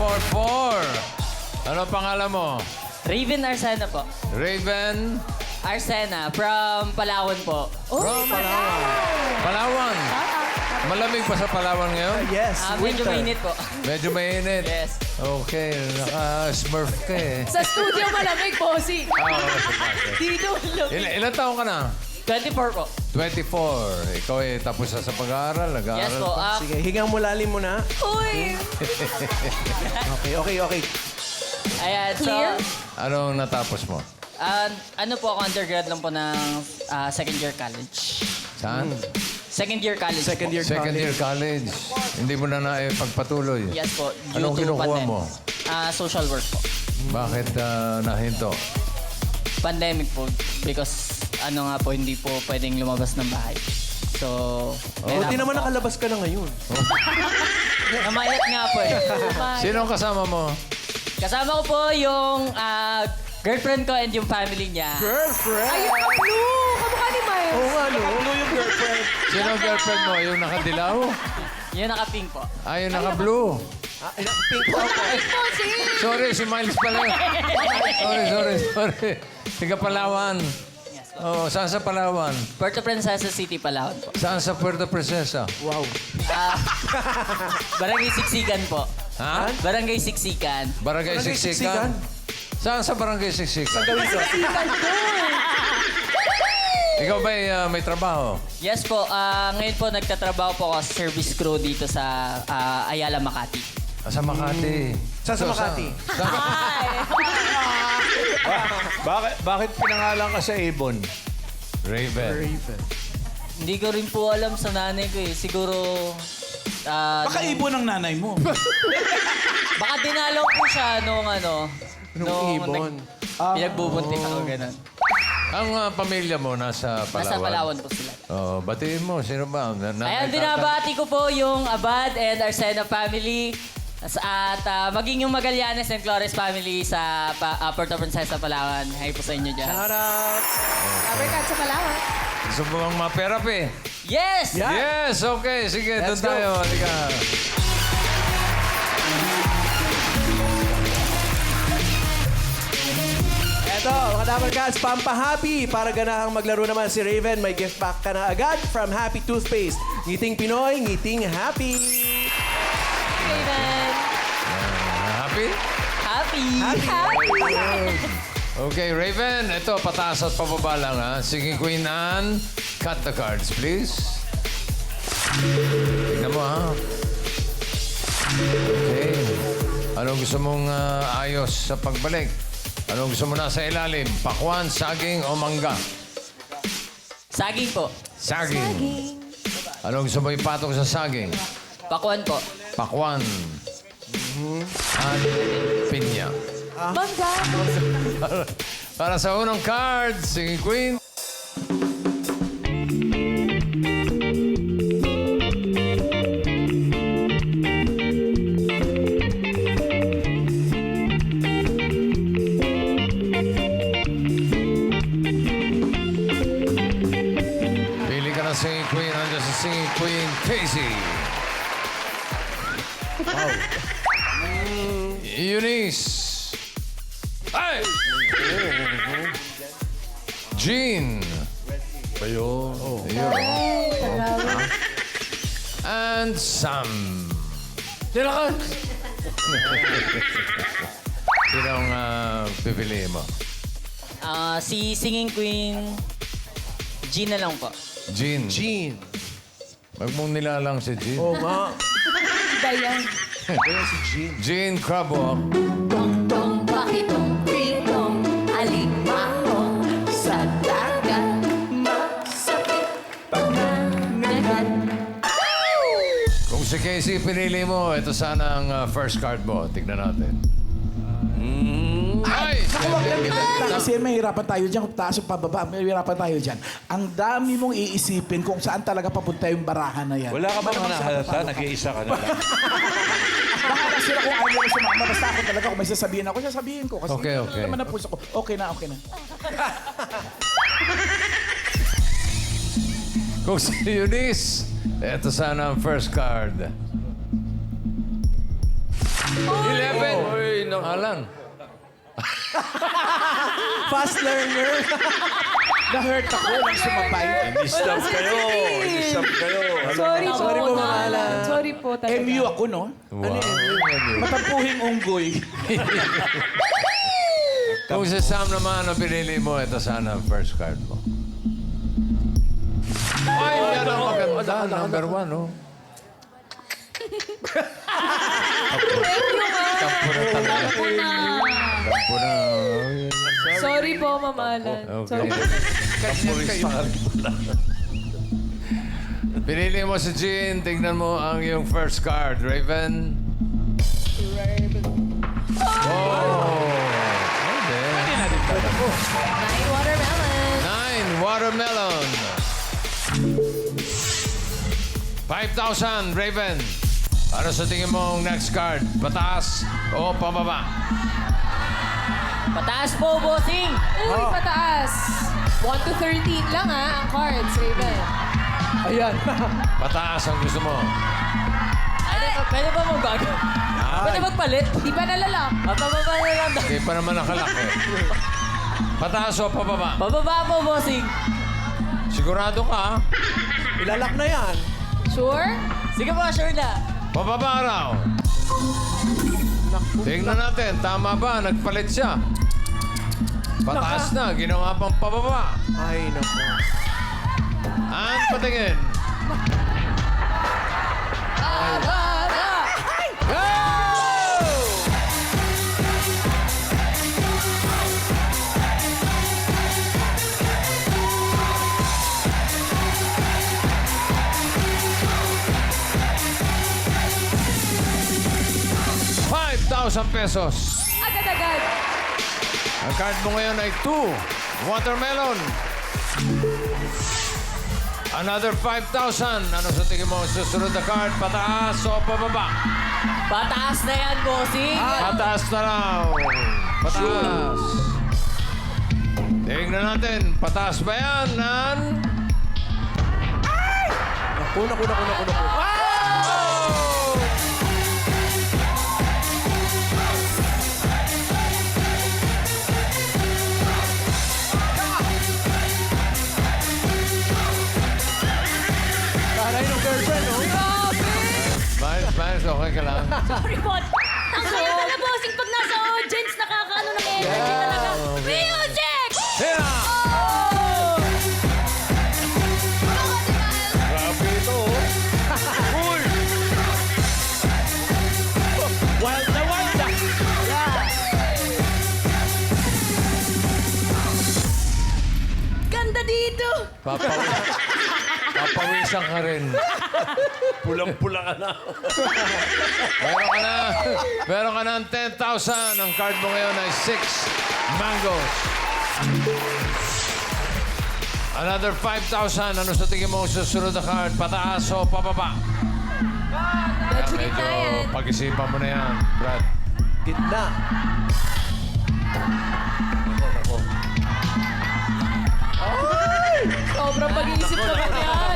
444. Ano pangalan mo? Raven Arsena po. Raven Arsena, from Palawan po. from Palawan. Malamig pa sa Palawan ngayon? Yes, Medyo winter. mainit po. Medyo mainit. Yes. Okay, naka-smurf ka eh. Sa studio malamig, bossing. Dito, look. Ilan taong ka na? 24 po. 24. Ikaw eh, tapos na sa pag-aaral? Nag-aaral Yes po. pa? Sige, hingang mo lalim mo na. Uy! Okay. Ayan, so... Clear? Anong natapos mo? ano po ako, undergrad lang po ng second year college. Saan? Second year college Second po. year Second college. year college. Hindi mo na pagpatuloy. Yes po. Due Anong to kinukuha pandemic. mo? Social work po. Bakit nahinto? Pandemic po. Because ano nga po, hindi po pwedeng lumabas ng bahay. So, Buti naman nakalabas ka na ngayon. namayat nga po eh. Sino ang kasama mo? Kasama ko po yung girlfriend ko and yung family niya. Girlfriend! Ay, yung blue! Kamukha ni Miles. Oo nga, no? Yung girlfriend. Sino ang girlfriend mo? Yung nakadilaw? Yung naka-pink po. Yung naka-blue? Pink po. Bossing! Sorry, si Miles pala. Sorry. Tiga Palawan. Yes po. Oh, saan sa Palawan? Puerto Princesa City, Palawan po. Saan sa Puerto Princesa? Wow. Barangay Siksikan po. Ha? Barangay Siksikan. Barangay Barangay Siksikan? Saan sa Barangay Siksikan? Gawin ko. Ikaw ba may trabaho? Yes po. Ngayon po nagtatrabaho po ako sa service crew dito sa Ayala, Makati. Sa Makati. Saan sa Makati? Bakit pinangalan ka sa Avon? Raven. Hindi ko rin po alam sa nanay ko eh. Siguro... Baka ibon ang nanay mo. baka dinalaw po siya nung Nung ibon. pinagbubuntis ako ganun. Ang pamilya mo nasa Palawan? Nasa Palawan po sila. Oh, batiin mo. Sino ba? Ayan, binabati ko po yung Abad and Arsena family at maging yung Magallanes and Flores family sa Puerto Princesa, Palawan. Hi po sa inyo dyan. Shout out. Aberkat sa Palawan. Gusto mo bang ma-therapy? Yes! Yeah. Yes, okay. Sige, doon Let's go. tayo. Halika. Eto, mga Dapper Cats, pampahappy. Para ganahang maglaro naman si Raven, may gift pack ka na agad from Happy Toothpaste. Ngiting Pinoy, ngiting happy. Raven! Happy? Happy! Okay, Raven. Ito, pataas at pababa lang, ha? Sige, Queen Anne. Cut the cards, please. Tignan mo, ha? Okay. Anong gusto mong ayos sa pagbalik? Anong gusto mo na sa ilalim? Pakwan, saging o mangga? Saging po. Saging. Anong gusto mo ipatok sa saging? Pakuan po. Pakwan. At pinya. Mangga. Para sa unang card, sige, Queen. Pili ka na singing queen. Nandiyan sa singing queen, Casey. Wow. Eunice. Ay! Jean. Ayun. Ayun. And Sam. Sino ka? Sino ang pipiliin mo? Si Singing Queen, Gina lang po. Jean. Jean. Wag mong nilalang si Jean. Oo nga. Iba yan. Kaya si Jean. Jean Crabwalk. Tong bakitong pritong alimango sa dagat masakit pangangagat. Kung si Casey pinili mo, ito sana ang first card mo. Tignan natin. Ay! Naku, wag lang lang kasi mahirapan tayo dyan. Kung taas o pababa, mahirapan tayo dyan. Ang dami mong iisipin kung saan talaga papunta yung barahan na yan. Wala ka bang Malamang sa nahalata? paano ka? Nag-iisa ka na lang. Baka sila kung ayaw mo sumama. Basta ako talaga kung may sasabihin ako, sasabihin ko. Kasi Okay, okay. naman ang puso ko. Okay na. Kung si Eunice, ito sana ang first card. 11! Alan. Fast learner. Na-hurt ako nang sumabay. Stop kayo. Stop kayo. Sorry po. Sorry po, Mama Alan. Sorry po talaga. MU ako, no? Wow. Matampuhing unggoy. Kung si Sam naman ang pinili mo, ito sana ang first card mo. Ay, yan ang maganda. Number 1, oh. Tampo na talaga. Tampo na. Sorry po, Mama Alan. Okay. Pinili mo si Jean. Tignan mo ang iyong first card. Raven. Oh! Nine watermelon. 9 watermelon. 5,000, Raven. Ano sa tingin mo ang next card? Pataas o pababa? Pataas po, bossing. Uy, pataas. 1 to 13 lang ang cards, Raven. Ayan. Pataas ang gusto mo. Pwede ba mong gagawin? Pwede magpalit? Di ba nalalak? Pababa na lang. Hindi pa naman nakalak eh. Pataas o pababa? Pababa po, bossing. Sigurado ka? Ilalak na yan. Sure? Sige po, sure na. Pababa raw. Tingnan natin, tama ba? Nagpalit siya. Pataas na, ginawa pang pababa. Ay, naku. Ang patingin. Go! 5,000 pesos. Agad-agad. Ang card mo ngayon ay 2 watermelon. Another 5,000. Ano sa tingin mo ang susunod na card? Pataas o pababa? Pataas na yan, bossing. Pataas na raw. Pataas. Tingnan natin. Pataas ba yan, Nan? Naku. Oh! 'Miles, okay ka lang? Sorry po. Ang kaya pala, bossing, pag nasa audience, nakakaano ng energy talaga. Music! Hira! Grabe ito, oh. Uy! Wild na wild na. Ganda dito! Papawisan ka rin. Pulang-pula ka na. Meron ka ng 10,000. Ang card mo ngayon ay 6 mangoes. Another 5,000. Ano sa tingin mo ang susunod na card? Pataas o pababa? Medyo gitna yan. Pag-isipan mo na yan, Brad. Gitna. Sobrang pag-iisip naman yan.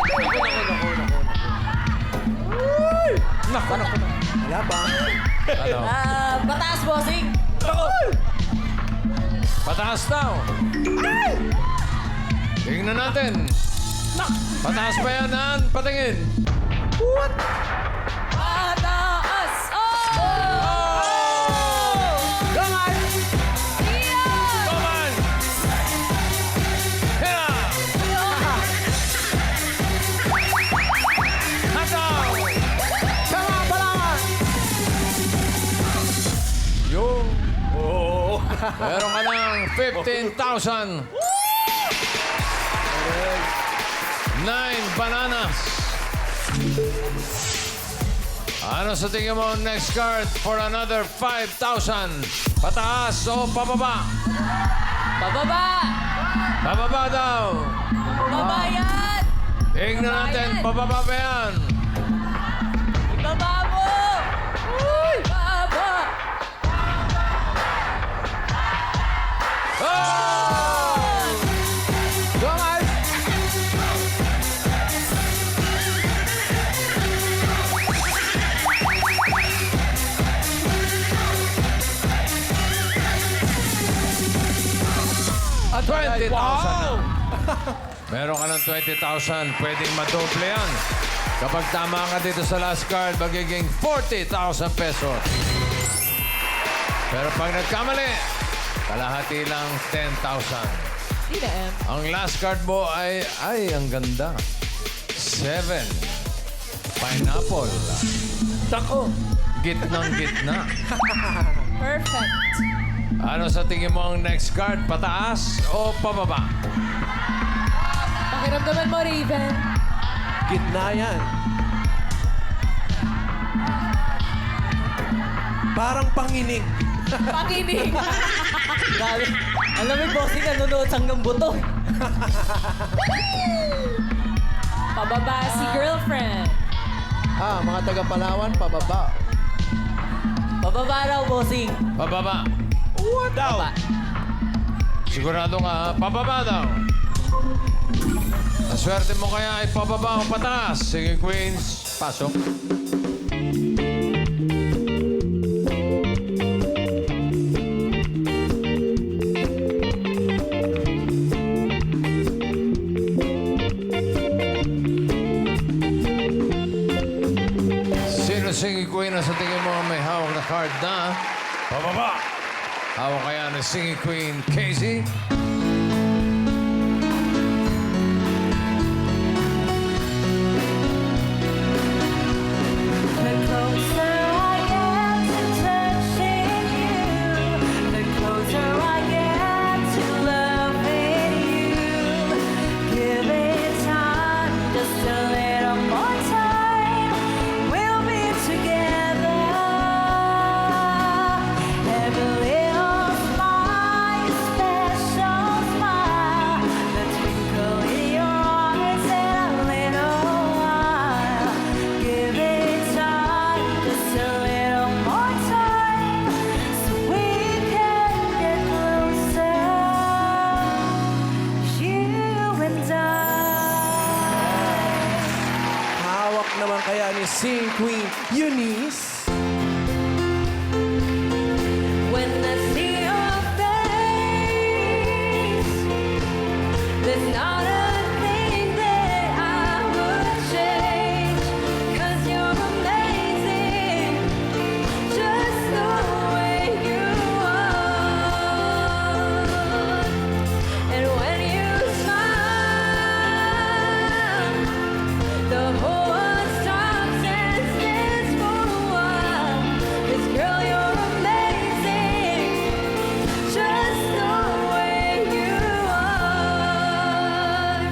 Naku. Wala ba? Ano? Pataas, bossing. Pataas daw. Tingnan natin. Pataas ba yan, Nan? Patingin. Pataas. Oh! Come on! Hira! Hataw! Yo! Oo. Meron ka ng 15,000. 9 bananas. Ano sa tingin mo ang next card for another 5,000? Pataas o pababa? Pababa! Pababa daw. Pababa yan! Tingnan natin, pababa ba yan? Ibaba mo! Baba! Oh! Go, Miles. 20,000 na. Meron ka ng 20,000. Pwedeng madoble yan. Kapag tama ka dito sa last card, magiging 40,000 pesos. Pero pag nagkamali, kalahati lang 10,000. Hindi na, M. Ang last card mo ay ang ganda. 7. Pineapple. Tako. Gitnang gitna. Perfect. Ano sa tingin mo ang next card? Pataas o pababa? Pakiramdaman mo, Raven. Gitna yan. Parang panginig. Pakinig. Grabe. Alam mo, bossing, nanonood hanggang buto. Pababa si girlfriend. Mga taga Palawan, pababa. Pababa raw, bossing. Pababa. Pababa. Sigurado ka, ha? Pababa daw. Ang swerte mo kaya ay pababa o pataas. Sige, Queens. Pasok. Sino Singing Queen na sa tingin mo may hawak na card na pababa? Hawak kaya ng Singing Queen, Casey? The closer I get to touching you, the closer I get to loving you. Give it time, just a little more time. We'll be together. Every little smile, special smile, the twinkle in your eyes in a little while. Give it time, just a little more time, so we can get closer, you and I. Hawak naman kaya ni Singing Queen, Eunice. When I see your face, there's not a thing that I would change. 'Cause you're amazing, just the way you are. And when you smile, the whole world stops and stands for a while. 'Cause girl, you're amazing, just the way you are.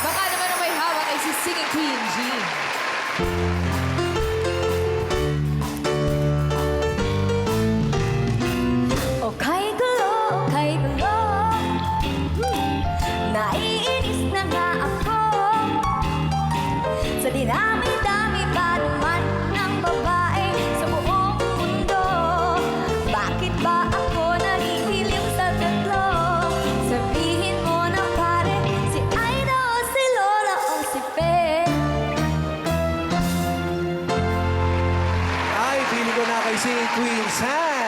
Baka naman ang may hawak ay si Singing Queen, Jean. Okay gulo, naiinis na nga ako. Sa dinami-dami ba naman ng babae sa buong mundo? Bakit ba ako nahihilig sa tatlo? Sabihin mo na pare, si Aida o si Lola o si Fe. Ay, pili ko na kay Singing Queen, Sam.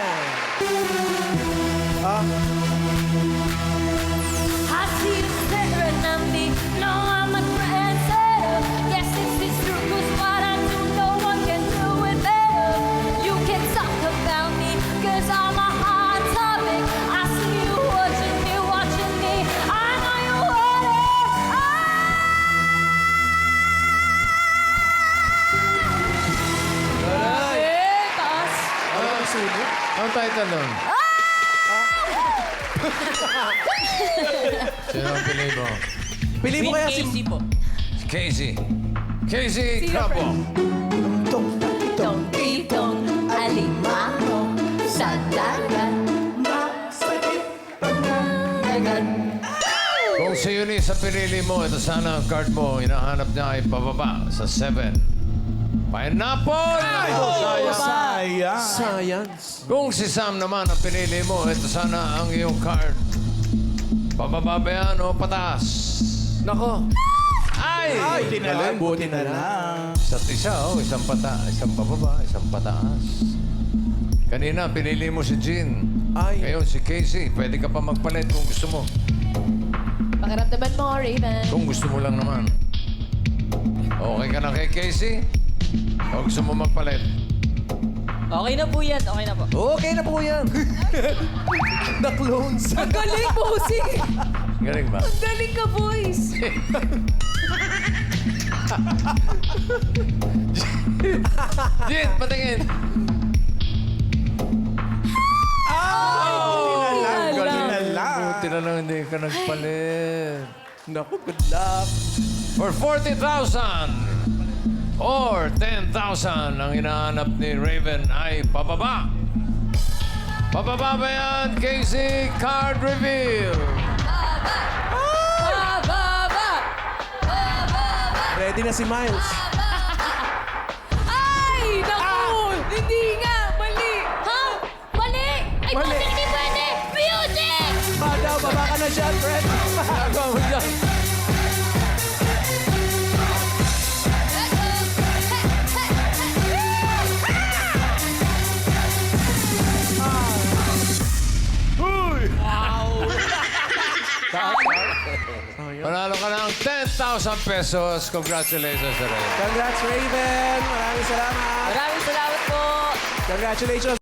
I see you staring at me. No, I'm a trendsetter. Yes, this is true, 'cause what I do, no one can do it better. You can talk about me, 'cause I'm a hot topic. I see you watching me. I know you want it. Taas. Ang title nun? Sino ang pili mo? Pili mo kaya si... Casey po. Casey. Casey Crabo. Itong alimango sa dagat. Masakit agad. Kung si Eunice sa pinili mo, ito sana ang card mo. Hinahanap niya ay pababa sa 7. Pineapple! Sayang. Sayang. Science. Kung si Sam naman ang pinili mo, ito sana ang iyong card. Pababa ba yan o pataas? Nako. Ay! Buti na lang. Buti na lang. Isa't isa, isang pababa, isang pataas. Kanina, pinili mo si Jean. Ay, Ngayon, si Casey, pwede ka pa magpalit kung gusto mo. Pakiramdaman mo, Raven. Kung gusto mo lang naman. Okay ka na kay Casey? O gusto mo magpalit? Okay na po yan. Okay na po. okay na po yan. Na-clones. Ang galing, bossing! Galing ba? Ang galing ka, boys! Jin, patingin! Galing na lang. Buti na lang hindi ka nagpalit. Naku, good luck. For 40,000 or 10,000 ang hinahanap ni Raven ay pababa. Pababa ba yan, Casey? Card reveal. Ready na si Miles. Ay! Naku! Hindi nga! Mali! Ha? Mali! Ay, Mali. bakit hindi pwede? Music! Daw, baba ka na dyan, Fred. Ginagawa mo dyan. Panalo ka ng 10,000 pesos. Congratulations, Raven. Congrats, Raven. Maraming salamat. Maraming salamat po. Congratulations.